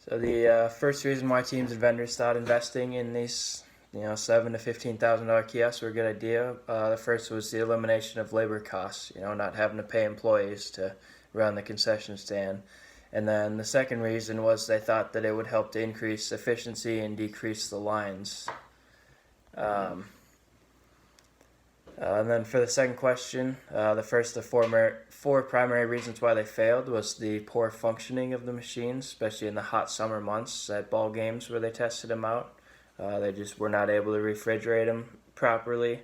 So the first reason why teams and vendors thought investing in these, $7,000 to $15,000 kiosks were a good idea. The first was the elimination of labor costs. Not having to pay employees to run the concession stand. And then the second reason was they thought that it would help to increase efficiency and decrease the lines. Um, and then for the second question, the first of four primary reasons why they failed was the poor functioning of the machines, especially in the hot summer months at ball games where they tested them out. They just were not able to refrigerate them properly.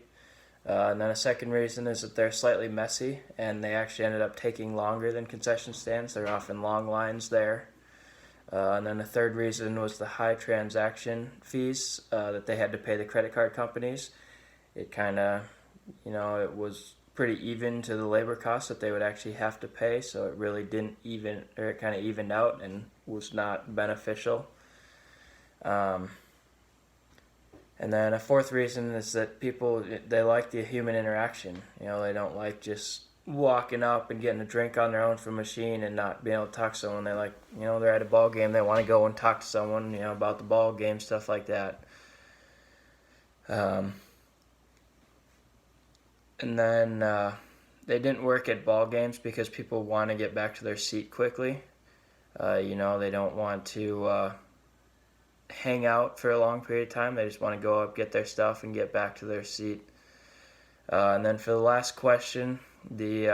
And then a second reason is that they're slightly messy, and they actually ended up taking longer than concession stands. There are often long lines there. And then the third reason was the high transaction fees that they had to pay the credit card companies. It kind of, it was pretty even to the labor costs that they would actually have to pay, so it really didn't even, or it kind of evened out and was not beneficial. And then a fourth reason is that people, they like the human interaction. They don't like just walking up and getting a drink on their own from a machine and not being able to talk to someone. They like, they're at a ball game, they want to go and talk to someone, about the ball game, stuff like that. And then they didn't work at ball games because people want to get back to their seat quickly. They don't want to hang out for a long period of time. They just want to go up, get their stuff, and get back to their seat. And then for the last question, the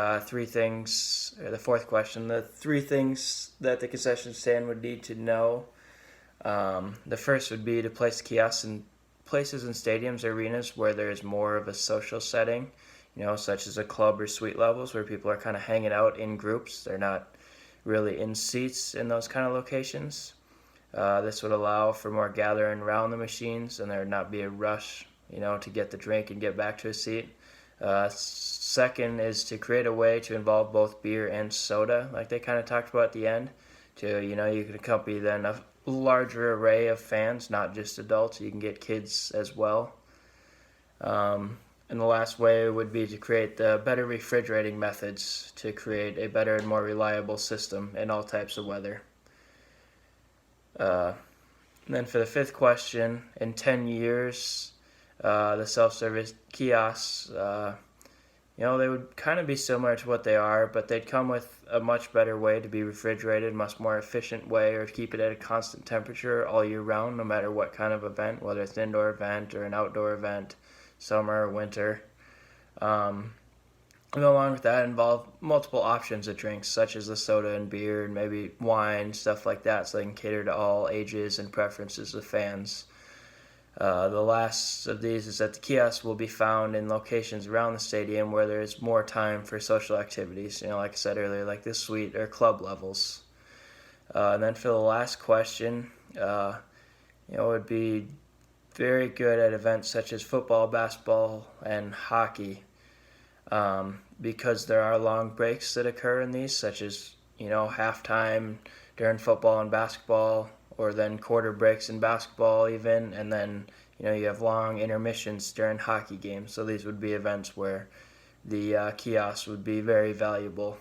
fourth question, the three things that the concession stand would need to know. The first would be to place kiosks in places in stadiums or arenas where there is more of a social setting, such as a club or suite levels where people are kind of hanging out in groups. They're not really in seats in those kind of locations. This would allow for more gathering around the machines, and there would not be a rush, to get the drink and get back to a seat. Second is to create a way to involve both beer and soda, like they kind of talked about at the end. You could accompany then a larger array of fans, not just adults. You can get kids as well. And the last way would be to create the better refrigerating methods to create a better and more reliable system in all types of weather. And then for the fifth question, in 10 years, the self-service kiosks, they would kind of be similar to what they are, but they'd come with a much better way to be refrigerated, much more efficient way, or to keep it at a constant temperature all year round, no matter what kind of event, whether it's an indoor event or an outdoor event, summer or winter. And along with that, involve multiple options of drinks, such as the soda and beer and maybe wine, stuff like that, so they can cater to all ages and preferences of fans. The last of these is that the kiosks will be found in locations around the stadium where there is more time for social activities, like I said earlier, like the suite or club levels. And then for the last question, it would be very good at events such as football, basketball, and hockey. Because there are long breaks that occur in these, such as, halftime during football and basketball, or then quarter breaks in basketball even, and then, you have long intermissions during hockey games. So these would be events where the kiosks would be very valuable.